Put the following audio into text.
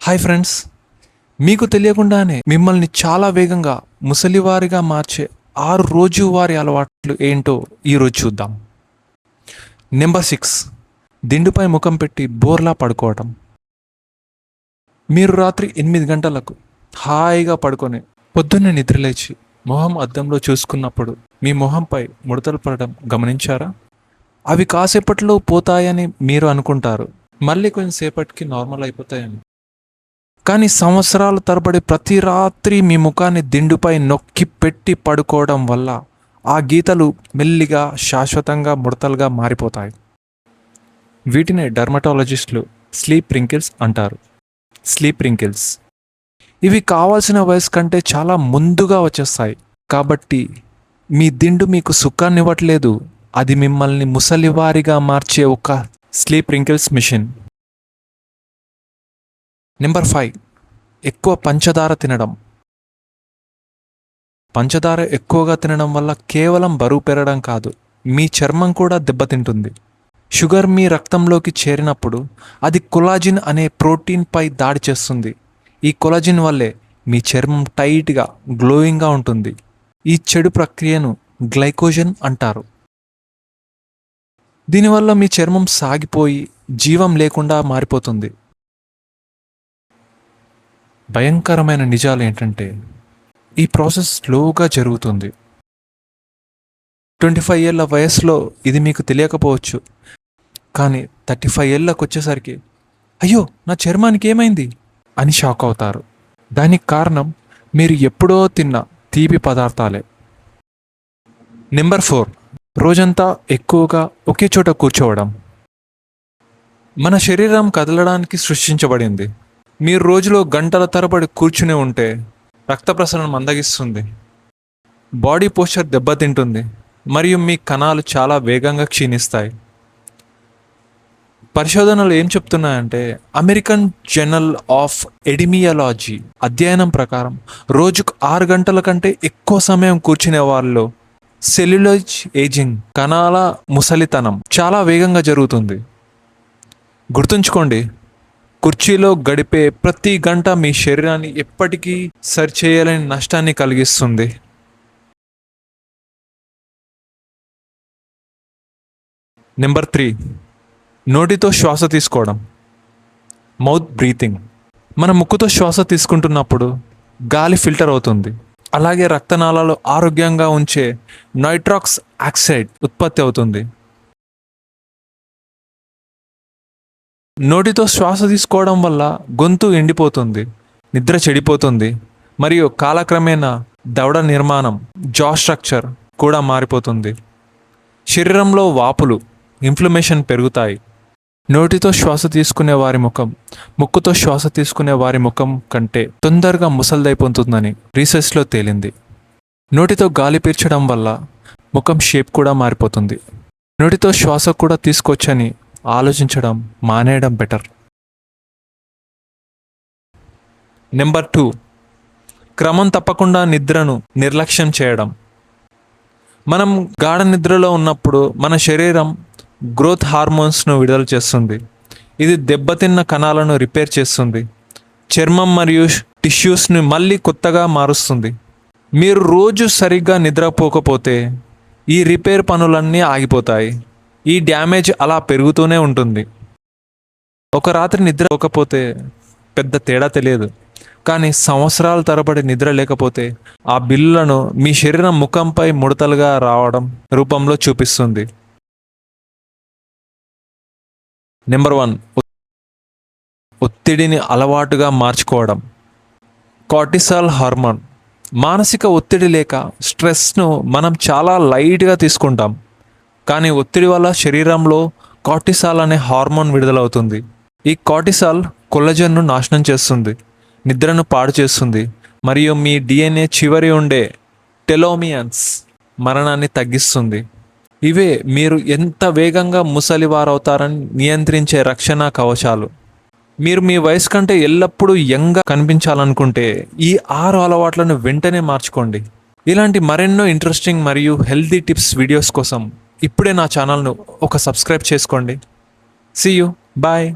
Hi friends, మీకు తెలియకుండానే మిమ్మల్ని చాలా వేగంగా ముసలివారిగా మార్చే 6 రోజువారీ అలవాట్లు ఏంటో ఈరోజు చూద్దాం. నెంబర్ 6, దిండుపై ముఖం పెట్టి బోర్లా పడుకోవటం. మీరు రాత్రి 8 గంటలకు హాయిగా పడుకొని పొద్దున్నే నిద్రలేచి మొహం అద్దంలో చూసుకున్నప్పుడు మీ మొహంపై ముడతలు పడడం గమనించారా? అవి కాసేపట్లో పోతాయని మీరు అనుకుంటారు, మళ్ళీ కొంచెంసేపటికి నార్మల్ అయిపోతాయని. కానీ సంవత్సరాల తరబడి ప్రతి రాత్రి మీ ముఖాన్ని దిండుపై నొక్కి పెట్టి పడుకోవడం వల్ల ఆ గీతలు మెల్లిగా శాశ్వతంగా ముడతలుగా మారిపోతాయి. వీటినే డర్మటాలజిస్టులు స్లీప్ రింకిల్స్ అంటారు. స్లీప్ రింకిల్స్ ఇవి కావాల్సిన వయసు కంటే చాలా ముందుగా వచ్చేస్తాయి. కాబట్టి మీ దిండు మీకు సుఖాన్ని ఇవ్వట్లేదు, అది మిమ్మల్ని ముసలివారిగా మార్చే ఒక స్లీప్ రింకిల్స్ మిషన్. నెంబర్ 5, ఎక్కువ పంచదార తినడం. పంచదార ఎక్కువగా తినడం వల్ల కేవలం బరువు పెరగడం కాదు, మీ చర్మం కూడా దెబ్బతింటుంది. షుగర్ మీ రక్తంలోకి చేరినప్పుడు అది కొలాజిన్ అనే ప్రోటీన్పై దాడి చేస్తుంది. ఈ కొలాజిన్ వల్లే మీ చర్మం టైట్గా గ్లోయింగ్గా ఉంటుంది. ఈ చెడు ప్రక్రియను గ్లైకోజన్ అంటారు. దీనివల్ల మీ చర్మం సాగిపోయి జీవం లేకుండా మారిపోతుంది. భయంకరమైన నిజాలు ఏంటంటే ఈ ప్రాసెస్ స్లోగా జరుగుతుంది. 25 ఏళ్ళ వయసులో ఇది మీకు తెలియకపోవచ్చు, కానీ 35 ఏళ్ళకి వచ్చేసరికి అయ్యో నా చర్మానికి ఏమైంది అని షాక్ అవుతారు. దానికి కారణం మీరు ఎప్పుడో తిన్న తీపి పదార్థాలే. నెంబర్ 4, రోజంతా ఎక్కువగా ఒకే చోట కూర్చోవడం. మన శరీరం కదలడానికి సృష్టించబడింది. మీరు రోజులో గంటల తరబడి కూర్చుని ఉంటే రక్త ప్రసరణ మందగిస్తుంది, బాడీ పోస్చర్ దెబ్బతింటుంది మరియు మీ కణాలు చాలా వేగంగా క్షీణిస్తాయి. పరిశోధనలు ఏం చెప్తున్నాయంటే అమెరికన్ జర్నల్ ఆఫ్ ఎడిమియాలజీ అధ్యయనం ప్రకారం రోజుకు 6 గంటల కంటే ఎక్కువ సమయం కూర్చునే వాళ్ళలో సెల్యులోజ్ ఏజింగ్, కణాల ముసలితనం చాలా వేగంగా జరుగుతుంది. గుర్తుంచుకోండి, కుర్చీలో గడిపే ప్రతి గంట మీ శరీరాన్ని ఎప్పటికీ సరిచేయలేని నష్టాన్ని కలిగిస్తుంది. నెంబర్ 3, నోటితో శ్వాస తీసుకోవడం. Mouth breathing. మన ముక్కుతో శ్వాస తీసుకుంటున్నప్పుడు గాలి ఫిల్టర్ అవుతుంది. అలాగే రక్తనాళాలు ఆరోగ్యంగా ఉంచే నైట్రాక్స్ ఆక్సైడ్ ఉత్పత్తి అవుతుంది. నోటితో శ్వాస తీసుకోవడం వల్ల గొంతు ఎండిపోతుంది, నిద్ర చెడిపోతుంది మరియు కాలక్రమేణా దవడ నిర్మాణం, జా స్ట్రక్చర్ కూడా మారిపోతుంది. శరీరంలో వాపులు, ఇన్ఫ్లమేషన్ పెరుగుతాయి. నోటితో శ్వాస తీసుకునే వారి ముఖం ముక్కుతో శ్వాస తీసుకునే వారి ముఖం కంటే తొందరగా ముసలిదైపోతుందని రీసెర్చ్లో తేలింది. నోటితో గాలి పీల్చడం వల్ల ముఖం షేప్ కూడా మారిపోతుంది. నోటితో శ్వాస కూడా తీసుకోవచ్చని ఆలోచించడం మానేయడం బెటర్. నెంబర్ 2, క్రమం తప్పకుండా నిద్రను నిర్లక్ష్యం చేయడం. మనం గాఢ నిద్రలో ఉన్నప్పుడు మన శరీరం గ్రోత్ హార్మోన్స్ను విడుదల చేస్తుంది. ఇది దెబ్బతిన్న కణాలను రిపేర్ చేస్తుంది, చర్మం మరియు టిష్యూస్ని మళ్ళీ కొత్తగా మారుస్తుంది. మీరు రోజు సరిగ్గా నిద్రపోకపోతే ఈ రిపేర్ పనులన్నీ ఆగిపోతాయి. ఈ డ్యామేజ్ అలా పెరుగుతూనే ఉంటుంది. ఒక రాత్రి నిద్ర పోకపోతే పెద్ద తేడా తెలియదు, కానీ సంవత్సరాల తరబడి నిద్ర లేకపోతే ఆ బిల్లులను మీ శరీరం ముఖంపై ముడతలుగా రావడం రూపంలో చూపిస్తుంది. నెంబర్ 1, ఒత్తిడిని అలవాటుగా మార్చుకోవడం. Cortisol hormone. మానసిక ఒత్తిడి లేక స్ట్రెస్ను మనం చాలా లైట్గా తీసుకుంటాం, కానీ ఒత్తిడి వల్ల శరీరంలో కార్టిసాల్ అనే హార్మోన్ విడుదలవుతుంది. ఈ కార్టిసాల్ కొల్లజన్ను నాశనం చేస్తుంది, నిద్రను పాడు చేస్తుంది మరియు మీ DNA చివరి ఉండే టెలోమియన్స్ మరణాన్ని తగ్గిస్తుంది. ఇవే మీరు ఎంత వేగంగా ముసలివారవుతారని నియంత్రించే రక్షణ కవచాలు. మీరు మీ వయసు కంటే ఎల్లప్పుడూ యంగ్గా కనిపించాలనుకుంటే ఈ 6 అలవాట్లను వెంటనే మార్చుకోండి. ఇలాంటి మరెన్నో ఇంట్రెస్టింగ్ మరియు హెల్తీ టిప్స్ వీడియోస్ కోసం ఇప్పుడే నా ఛానల్ను సబ్స్క్రైబ్ చేసుకోండి. See you, bye.